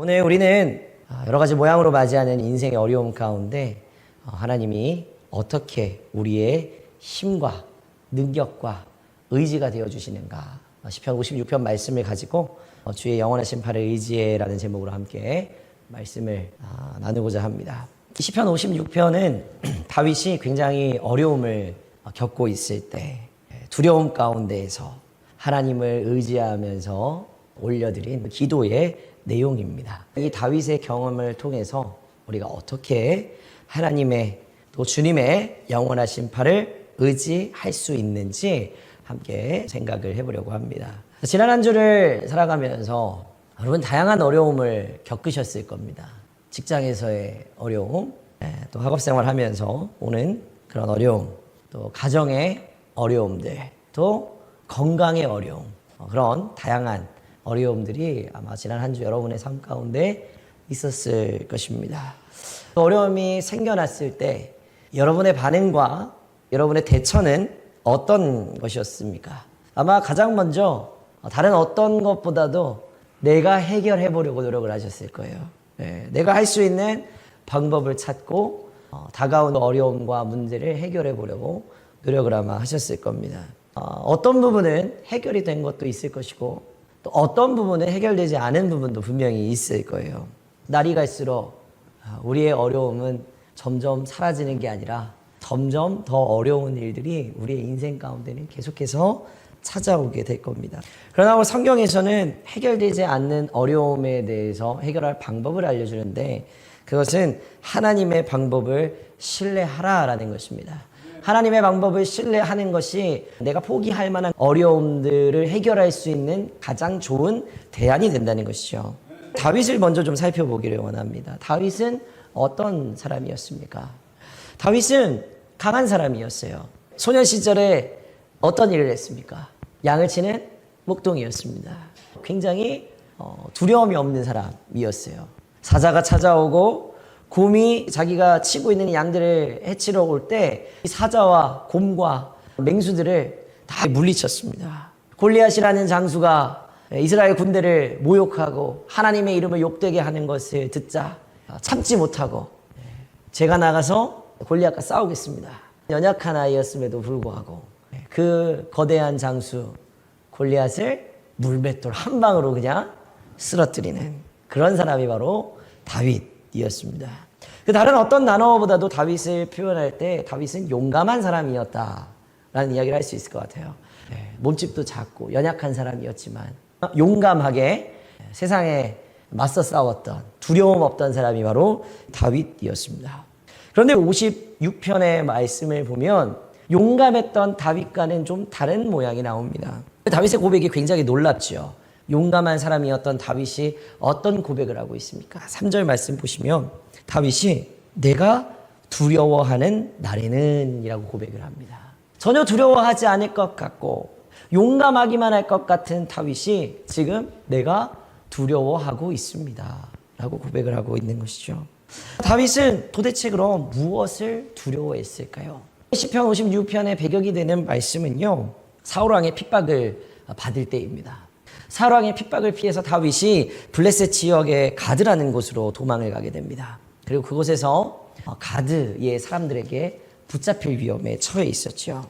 오늘 우리는 여러 가지 모양으로 맞이하는 인생의 어려움 가운데 하나님이 어떻게 우리의 힘과 능력과 의지가 되어주시는가, 시편 56편 말씀을 가지고 주의 영원하신 팔을 의지해라는 제목으로 함께 말씀을 나누고자 합니다. 시편 56편은 다윗이 굉장히 어려움을 겪고 있을 때 두려움 가운데에서 하나님을 의지하면서 올려드린 기도의 내용입니다. 이 다윗의 경험을 통해서 우리가 어떻게 하나님의 또 주님의 영원하신 팔을 의지할 수 있는지 함께 생각을 해보려고 합니다. 지난 한 주를 살아가면서 여러분 다양한 어려움을 겪으셨을 겁니다. 직장에서의 어려움, 또 학업생활 하면서 오는 그런 어려움, 또 가정의 어려움들, 또 건강의 어려움, 그런 다양한 어려움들이 아마 지난 한 주 여러분의 삶 가운데 있었을 것입니다. 어려움이 생겨났을 때 여러분의 반응과 여러분의 대처는 어떤 것이었습니까? 아마 가장 먼저 다른 어떤 것보다도 내가 해결해 보려고 노력을 하셨을 거예요. 내가 할 수 있는 방법을 찾고 다가온 어려움과 문제를 해결해 보려고 노력을 아마 하셨을 겁니다. 어떤 부분은 해결이 된 것도 있을 것이고 또 어떤 부분은 해결되지 않은 부분도 분명히 있을 거예요. 날이 갈수록 우리의 어려움은 점점 사라지는 게 아니라 점점 더 어려운 일들이 우리의 인생 가운데는 계속해서 찾아오게 될 겁니다. 그러나 오늘 성경에서는 해결되지 않는 어려움에 대해서 해결할 방법을 알려주는데 그것은 하나님의 방법을 신뢰하라라는 것입니다. 하나님의 방법을 신뢰하는 것이 내가 포기할 만한 어려움들을 해결할 수 있는 가장 좋은 대안이 된다는 것이죠. 다윗을 먼저 좀 살펴보기를 원합니다. 다윗은 어떤 사람이었습니까? 다윗은 강한 사람이었어요. 소년 시절에 어떤 일을 했습니까? 양을 치는 목동이었습니다. 굉장히 두려움이 없는 사람이었어요. 사자가 찾아오고 곰이 자기가 치고 있는 양들을 해치러 올 때 사자와 곰과 맹수들을 다 물리쳤습니다. 골리앗이라는 장수가 이스라엘 군대를 모욕하고 하나님의 이름을 욕되게 하는 것을 듣자 참지 못하고 제가 나가서 골리앗과 싸우겠습니다. 연약한 아이였음에도 불구하고 그 거대한 장수 골리앗을 물맷돌 한 방으로 그냥 쓰러뜨리는 그런 사람이 바로 다윗이었습니다. 그 다른 어떤 단어보다도 다윗을 표현할 때 다윗은 용감한 사람이었다라는 이야기를 할 수 있을 것 같아요. 몸집도 작고 연약한 사람이었지만 용감하게 세상에 맞서 싸웠던 두려움 없던 사람이 바로 다윗이었습니다. 그런데 56편의 말씀을 보면 용감했던 다윗과는 좀 다른 모양이 나옵니다. 다윗의 고백이 굉장히 놀랍죠. 용감한 사람이었던 다윗이 어떤 고백을 하고 있습니까? 3절 말씀 보시면 다윗이 내가 두려워하는 날에는 이라고 고백을 합니다. 전혀 두려워하지 않을 것 같고 용감하기만 할 것 같은 다윗이 지금 내가 두려워하고 있습니다 라고 고백을 하고 있는 것이죠. 다윗은 도대체 그럼 무엇을 두려워했을까요? 시편 56편의 배경이 되는 말씀은요, 사울왕의 핍박을 받을 때입니다. 사울왕의 핍박을 피해서 다윗이 블레셋 지역의 가드라는 곳으로 도망을 가게 됩니다. 그리고 그곳에서 가드의 사람들에게 붙잡힐 위험에 처해 있었죠.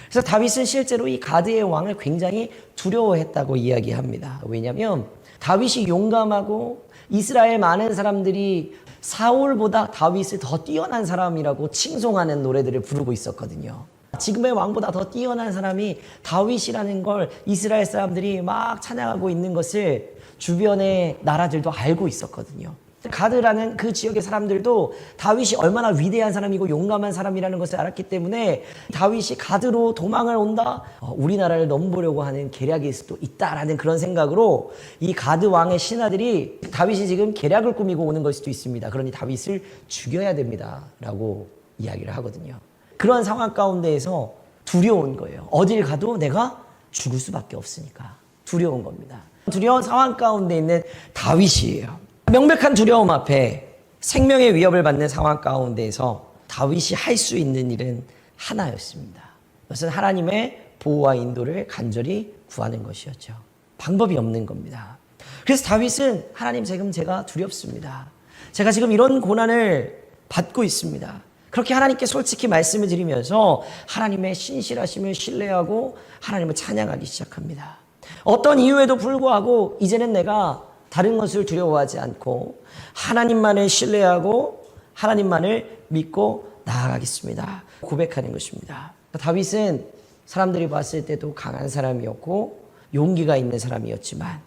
그래서 다윗은 실제로 이 가드의 왕을 굉장히 두려워했다고 이야기합니다. 왜냐하면 다윗이 용감하고 이스라엘 많은 사람들이 사울보다 다윗을 더 뛰어난 사람이라고 칭송하는 노래들을 부르고 있었거든요. 지금의 왕보다 더 뛰어난 사람이 다윗이라는 걸 이스라엘 사람들이 막 찬양하고 있는 것을 주변의 나라들도 알고 있었거든요. 가드라는 그 지역의 사람들도 다윗이 얼마나 위대한 사람이고 용감한 사람이라는 것을 알았기 때문에 다윗이 가드로 도망을 온다? 우리나라를 넘보려고 하는 계략일 수도 있다라는 그런 생각으로 이 가드 왕의 신하들이 다윗이 지금 계략을 꾸미고 오는 걸 수도 있습니다. 그러니 다윗을 죽여야 됩니다 라고 이야기를 하거든요. 그런 상황 가운데에서 두려운 거예요. 어딜 가도 내가 죽을 수밖에 없으니까 두려운 겁니다. 두려운 상황 가운데 있는 다윗이에요. 명백한 두려움 앞에 생명의 위협을 받는 상황 가운데에서 다윗이 할 수 있는 일은 하나였습니다. 그것은 하나님의 보호와 인도를 간절히 구하는 것이었죠. 방법이 없는 겁니다. 그래서 다윗은 하나님 지금 제가 두렵습니다. 제가 지금 이런 고난을 받고 있습니다. 그렇게 하나님께 솔직히 말씀을 드리면서 하나님의 신실하심을 신뢰하고 하나님을 찬양하기 시작합니다. 어떤 이유에도 불구하고 이제는 내가 다른 것을 두려워하지 않고 하나님만을 신뢰하고 하나님만을 믿고 나아가겠습니다. 고백하는 것입니다. 다윗은 사람들이 봤을 때도 강한 사람이었고 용기가 있는 사람이었지만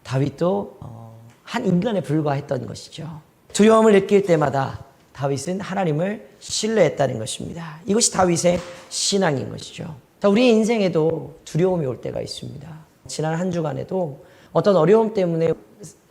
다윗도 한 인간에 불과했던 것이죠. 두려움을 느낄 때마다 다윗은 하나님을 신뢰했다는 것입니다. 이것이 다윗의 신앙인 것이죠. 우리의 인생에도 두려움이 올 때가 있습니다. 지난 한 주간에도 어떤 어려움 때문에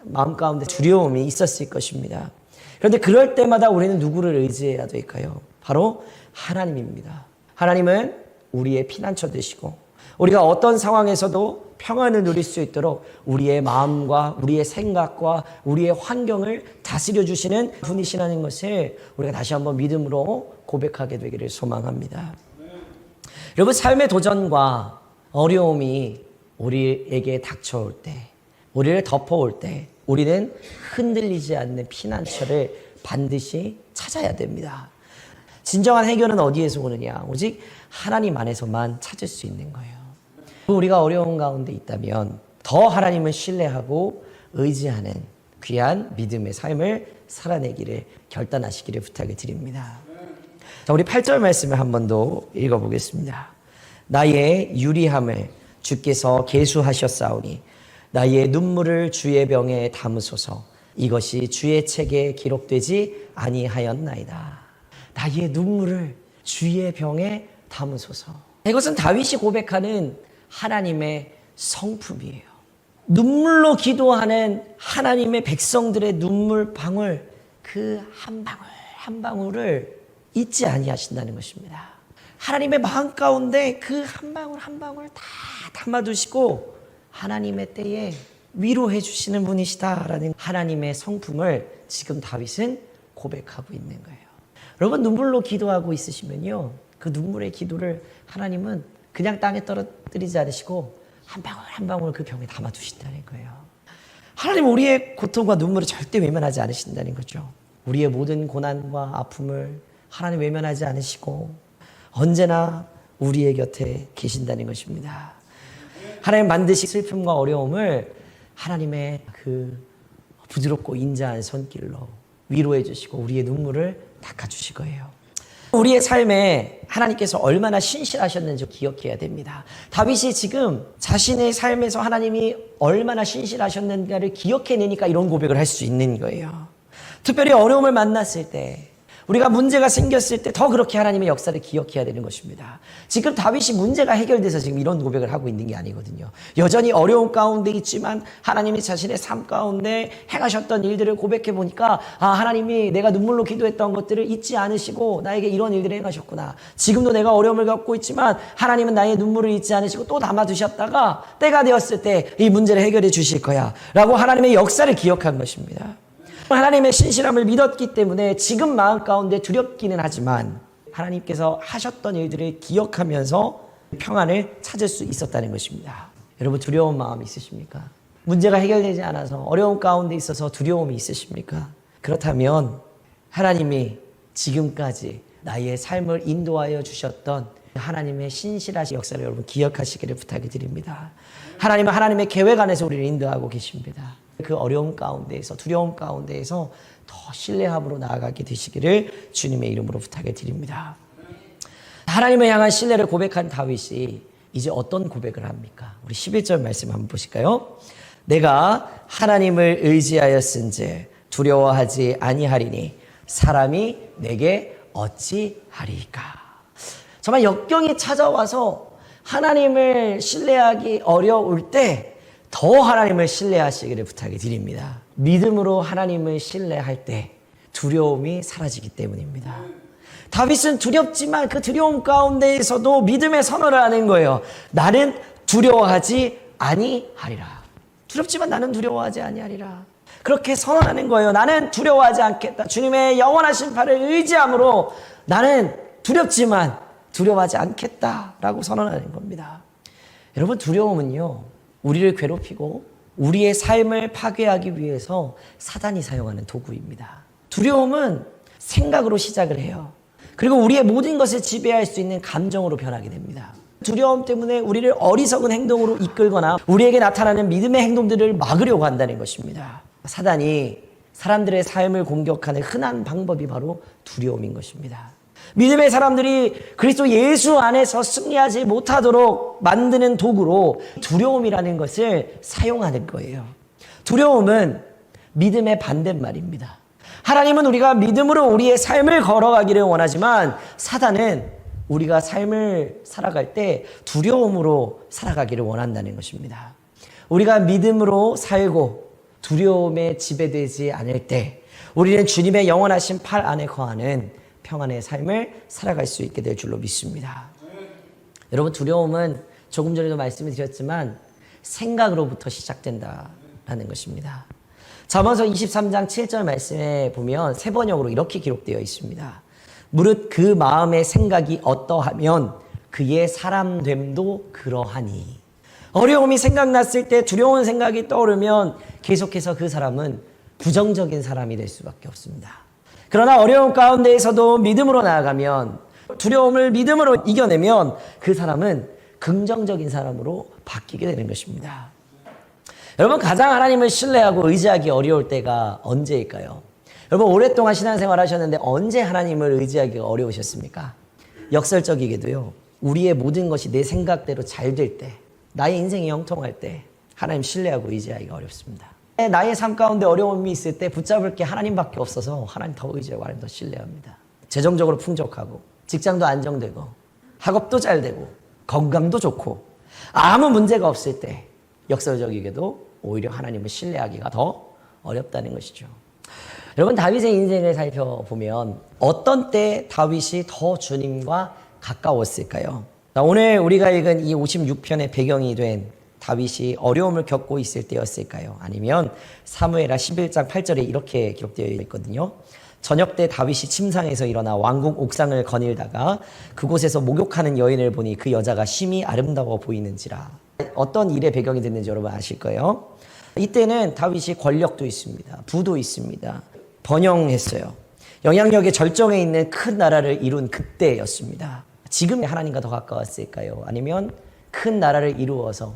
마음 가운데 두려움이 있었을 것입니다. 그런데 그럴 때마다 우리는 누구를 의지해야 될까요? 바로 하나님입니다. 하나님은 우리의 피난처 되시고 우리가 어떤 상황에서도 평안을 누릴 수 있도록 우리의 마음과 우리의 생각과 우리의 환경을 다스려 주시는 분이시라는 것을 우리가 다시 한번 믿음으로 고백하게 되기를 소망합니다. 여러분, 삶의 도전과 어려움이 우리에게 닥쳐올 때, 우리를 덮어올 때 우리는 흔들리지 않는 피난처를 반드시 찾아야 됩니다. 진정한 해결은 어디에서 오느냐? 오직 하나님 안에서만 찾을 수 있는 거예요. 우리가 어려운 가운데 있다면 더 하나님을 신뢰하고 의지하는 귀한 믿음의 삶을 살아내기를 결단하시기를 부탁을 드립니다. 자, 우리 8절 말씀을 한 번 더 읽어보겠습니다. 나의 유리함을 주께서 계수하셨사오니 나의 눈물을 주의 병에 담으소서. 이것이 주의 책에 기록되지 아니하였나이다. 나의 눈물을 주의 병에 담으소서. 이것은 다윗이 고백하는 하나님의 성품이에요. 눈물로 기도하는 하나님의 백성들의 눈물 방울, 그 한 방울 한 방울을 잊지 아니하신다는 것입니다. 하나님의 마음 가운데 그 한 방울 한 방울 다 담아두시고 하나님의 때에 위로해 주시는 분이시다라는 하나님의 성품을 지금 다윗은 고백하고 있는 거예요. 여러분, 눈물로 기도하고 있으시면요, 그 눈물의 기도를 하나님은 그냥 땅에 떨어뜨리지 않으시고 한 방울 한 방울 그 병에 담아두신다는 거예요. 하나님은 우리의 고통과 눈물을 절대 외면하지 않으신다는 거죠. 우리의 모든 고난과 아픔을 하나님 외면하지 않으시고 언제나 우리의 곁에 계신다는 것입니다. 하나님 반드시 슬픔과 어려움을 하나님의 그 부드럽고 인자한 손길로 위로해 주시고 우리의 눈물을 닦아주실 거예요. 우리의 삶에 하나님께서 얼마나 신실하셨는지 기억해야 됩니다. 다윗이 지금 자신의 삶에서 하나님이 얼마나 신실하셨는가를 기억해내니까 이런 고백을 할 수 있는 거예요. 특별히 어려움을 만났을 때, 우리가 문제가 생겼을 때 더 그렇게 하나님의 역사를 기억해야 되는 것입니다. 지금 다윗이 문제가 해결돼서 지금 이런 고백을 하고 있는 게 아니거든요. 여전히 어려운 가운데 있지만 하나님이 자신의 삶 가운데 행하셨던 일들을 고백해 보니까 하나님이 내가 눈물로 기도했던 것들을 잊지 않으시고 나에게 이런 일들을 행하셨구나. 지금도 내가 어려움을 겪고 있지만 하나님은 나의 눈물을 잊지 않으시고 또 담아두셨다가 때가 되었을 때 이 문제를 해결해 주실 거야 라고 하나님의 역사를 기억한 것입니다. 하나님의 신실함을 믿었기 때문에 지금 마음 가운데 두렵기는 하지만 하나님께서 하셨던 일들을 기억하면서 평안을 찾을 수 있었다는 것입니다. 여러분, 두려운 마음 있으십니까? 문제가 해결되지 않아서 어려운 가운데 있어서 두려움이 있으십니까? 그렇다면 하나님이 지금까지 나의 삶을 인도하여 주셨던 하나님의 신실하신 역사를 여러분 기억하시기를 부탁을 드립니다. 하나님은 하나님의 계획 안에서 우리를 인도하고 계십니다. 그 어려움 가운데에서, 두려움 가운데에서 더 신뢰함으로 나아가게 되시기를 주님의 이름으로 부탁을 드립니다. 하나님을 향한 신뢰를 고백한 다윗이 이제 어떤 고백을 합니까? 우리 11절 말씀 한번 보실까요? 내가 하나님을 의지하였은즉 두려워하지 아니하리니 사람이 내게 어찌하리까. 정말 역경이 찾아와서 하나님을 신뢰하기 어려울 때 더 하나님을 신뢰하시기를 부탁을 드립니다. 믿음으로 하나님을 신뢰할 때 두려움이 사라지기 때문입니다. 다윗은 두렵지만 그 두려움 가운데에서도 믿음의 선언을 하는 거예요. 나는 두려워하지 아니하리라. 두렵지만 나는 두려워하지 아니하리라. 그렇게 선언하는 거예요. 나는 두려워하지 않겠다. 주님의 영원하신 팔을 의지함으로 나는 두렵지만 두려워하지 않겠다라고 선언하는 겁니다. 여러분, 두려움은요, 우리를 괴롭히고 우리의 삶을 파괴하기 위해서 사단이 사용하는 도구입니다. 두려움은 생각으로 시작을 해요. 그리고 우리의 모든 것을 지배할 수 있는 감정으로 변하게 됩니다. 두려움 때문에 우리를 어리석은 행동으로 이끌거나 우리에게 나타나는 믿음의 행동들을 막으려고 한다는 것입니다. 사단이 사람들의 삶을 공격하는 흔한 방법이 바로 두려움인 것입니다. 믿음의 사람들이 그리스도 예수 안에서 승리하지 못하도록 만드는 도구로 두려움이라는 것을 사용하는 거예요. 두려움은 믿음의 반대말입니다. 하나님은 우리가 믿음으로 우리의 삶을 걸어가기를 원하지만 사단은 우리가 삶을 살아갈 때 두려움으로 살아가기를 원한다는 것입니다. 우리가 믿음으로 살고 두려움에 지배되지 않을 때 우리는 주님의 영원하신 팔 안에 거하는 평안의 삶을 살아갈 수 있게 될 줄로 믿습니다. 여러분, 두려움은 조금 전에도 말씀을 드렸지만 생각으로부터 시작된다라는 것입니다. 잠언서 23장 7절 말씀에 보면 세 번역으로 이렇게 기록되어 있습니다. 무릇 그 마음의 생각이 어떠하면 그의 사람됨도 그러하니. 어려움이 생각났을 때 두려운 생각이 떠오르면 계속해서 그 사람은 부정적인 사람이 될 수밖에 없습니다. 그러나 어려움 가운데에서도 믿음으로 나아가면, 두려움을 믿음으로 이겨내면 그 사람은 긍정적인 사람으로 바뀌게 되는 것입니다. 여러분, 가장 하나님을 신뢰하고 의지하기 어려울 때가 언제일까요? 여러분, 오랫동안 신앙생활 하셨는데 언제 하나님을 의지하기가 어려우셨습니까? 역설적이게도요, 우리의 모든 것이 내 생각대로 잘 될 때, 나의 인생이 형통할 때 하나님 신뢰하고 의지하기가 어렵습니다. 나의 삶 가운데 어려움이 있을 때 붙잡을 게 하나님밖에 없어서 하나님 더 의지하고 하나님 더 신뢰합니다. 재정적으로 풍족하고 직장도 안정되고 학업도 잘 되고 건강도 좋고 아무 문제가 없을 때 역설적이게도 오히려 하나님을 신뢰하기가 더 어렵다는 것이죠. 여러분, 다윗의 인생을 살펴보면 어떤 때 다윗이 더 주님과 가까웠을까요? 오늘 우리가 읽은 이 56편의 배경이 된 다윗이 어려움을 겪고 있을 때였을까요? 아니면 사무엘하 11장 8절에 이렇게 기록되어 있거든요. 저녁 때 다윗이 침상에서 일어나 왕궁 옥상을 거닐다가 그곳에서 목욕하는 여인을 보니 그 여자가 심히 아름다워 보이는지라. 어떤 일의 배경이 됐는지 여러분 아실 거예요. 이때는 다윗이 권력도 있습니다. 부도 있습니다. 번영했어요. 영향력의 절정에 있는 큰 나라를 이룬 그때였습니다. 지금 하나님과 더 가까웠을까요? 아니면 큰 나라를 이루어서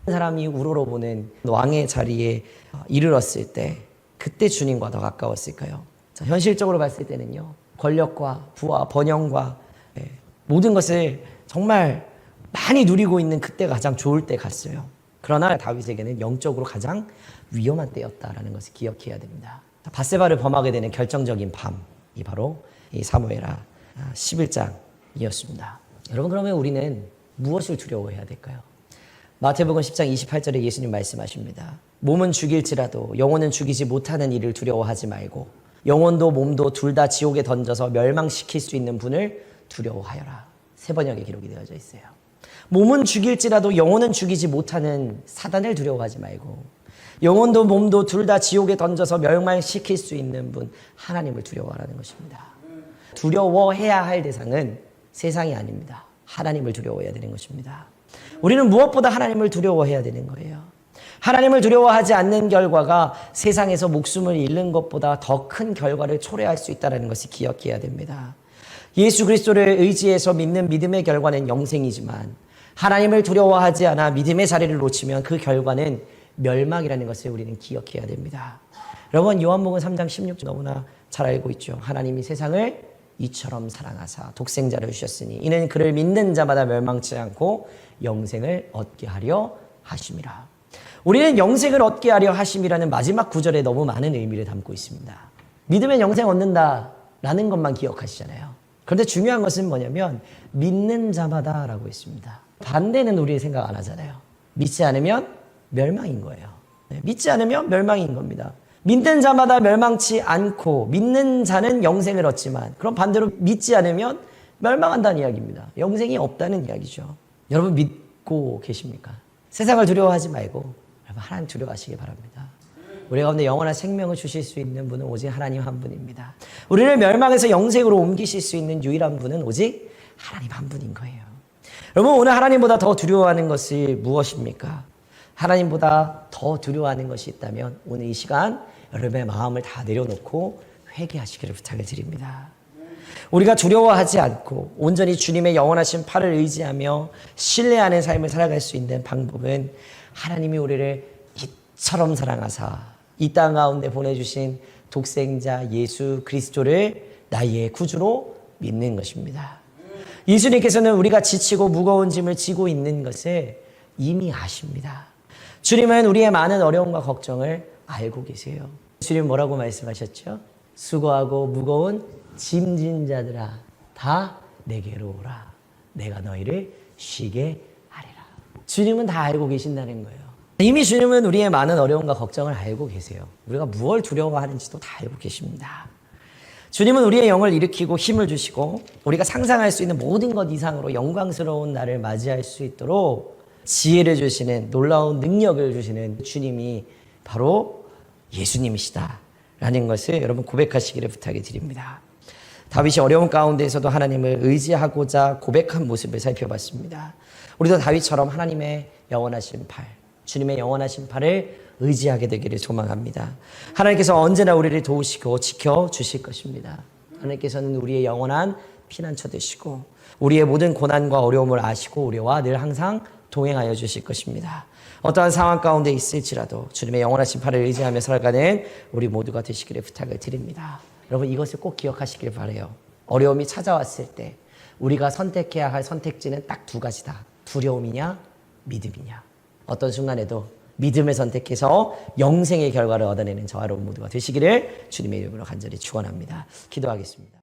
사람이 우러러보는 왕의 자리에 이르렀을 때 그때 주님과 더 가까웠을까요? 자, 현실적으로 봤을 때는요, 권력과 부와 번영과 모든 것을 정말 많이 누리고 있는 그때가 가장 좋을 때 같어요. 그러나 다윗에게는 영적으로 가장 위험한 때였다라는 것을 기억해야 됩니다. 밧세바를 범하게 되는 결정적인 밤이 바로 이 사무엘하 11장이었습니다. 여러분, 그러면 우리는 무엇을 두려워해야 될까요? 마태복음 10장 28절에 예수님 말씀하십니다. 몸은 죽일지라도 영혼은 죽이지 못하는 일을 두려워하지 말고 영혼도 몸도 둘 다 지옥에 던져서 멸망시킬 수 있는 분을 두려워하여라. 세 번역에 기록이 되어져 있어요. 몸은 죽일지라도 영혼은 죽이지 못하는 사단을 두려워하지 말고 영혼도 몸도 둘 다 지옥에 던져서 멸망시킬 수 있는 분 하나님을 두려워하라는 것입니다. 두려워해야 할 대상은 세상이 아닙니다. 하나님을 두려워해야 되는 것입니다. 우리는 무엇보다 하나님을 두려워해야 되는 거예요. 하나님을 두려워하지 않는 결과가 세상에서 목숨을 잃는 것보다 더 큰 결과를 초래할 수 있다는 것을 기억해야 됩니다. 예수 그리스도를 의지해서 믿는 믿음의 결과는 영생이지만 하나님을 두려워하지 않아 믿음의 자리를 놓치면 그 결과는 멸망이라는 것을 우리는 기억해야 됩니다. 여러분, 요한복음 3장 16절 너무나 잘 알고 있죠. 하나님이 세상을 이처럼 사랑하사 독생자를 주셨으니 이는 그를 믿는 자마다 멸망치 않고 영생을 얻게 하려 하심이라. 우리는 영생을 얻게 하려 하심이라는 마지막 구절에 너무 많은 의미를 담고 있습니다. 믿으면 영생 얻는다라는 것만 기억하시잖아요. 그런데 중요한 것은 뭐냐면 믿는 자마다라고 있습니다. 반대는 우리 생각 안 하잖아요. 믿지 않으면 멸망인 거예요. 믿지 않으면 멸망인 겁니다. 믿는 자마다 멸망치 않고 믿는 자는 영생을 얻지만, 그럼 반대로 믿지 않으면 멸망한다는 이야기입니다. 영생이 없다는 이야기죠. 여러분, 믿고 계십니까? 세상을 두려워하지 말고 여러분, 하나님 두려워하시기 바랍니다. 우리 가운데 영원한 생명을 주실 수 있는 분은 오직 하나님 한 분입니다. 우리를 멸망에서 영생으로 옮기실 수 있는 유일한 분은 오직 하나님 한 분인 거예요. 여러분, 오늘 하나님보다 더 두려워하는 것이 무엇입니까? 하나님보다 더 두려워하는 것이 있다면 오늘 이 시간 여러분의 마음을 다 내려놓고 회개하시기를 부탁을 드립니다. 우리가 두려워하지 않고 온전히 주님의 영원하신 팔을 의지하며 신뢰하는 삶을 살아갈 수 있는 방법은 하나님이 우리를 이처럼 사랑하사 이 땅 가운데 보내주신 독생자 예수 그리스도를 나의 구주로 믿는 것입니다. 예수님께서는 우리가 지치고 무거운 짐을 지고 있는 것을 이미 아십니다. 주님은 우리의 많은 어려움과 걱정을 알고 계세요. 주님 뭐라고 말씀하셨죠? 수고하고 무거운 짐진 자들아 다 내게로 오라. 내가 너희를 쉬게 하리라. 주님은 다 알고 계신다는 거예요. 이미 주님은 우리의 많은 어려움과 걱정을 알고 계세요. 우리가 무엇을 두려워하는지도 다 알고 계십니다. 주님은 우리의 영을 일으키고 힘을 주시고 우리가 상상할 수 있는 모든 것 이상으로 영광스러운 날을 맞이할 수 있도록 지혜를 주시는 놀라운 능력을 주시는 주님이 바로 예수님이시다라는 것을 여러분 고백하시기를 부탁을 드립니다. 다윗이 어려운 가운데에서도 하나님을 의지하고자 고백한 모습을 살펴봤습니다. 우리도 다윗처럼 하나님의 영원하신 팔, 주님의 영원하신 팔을 의지하게 되기를 소망합니다. 하나님께서 언제나 우리를 도우시고 지켜주실 것입니다. 하나님께서는 우리의 영원한 피난처 되시고 우리의 모든 고난과 어려움을 아시고 우리와 늘 항상 동행하여 주실 것입니다. 어떠한 상황 가운데 있을지라도 주님의 영원하신 팔을 의지하며 살아가는 우리 모두가 되시기를 부탁을 드립니다. 여러분 이것을 꼭 기억하시길 바라요. 어려움이 찾아왔을 때 우리가 선택해야 할 선택지는 딱 두 가지다. 두려움이냐 믿음이냐. 어떤 순간에도 믿음을 선택해서 영생의 결과를 얻어내는 저와 여러분 모두가 되시기를 주님의 이름으로 간절히 축원합니다. 기도하겠습니다.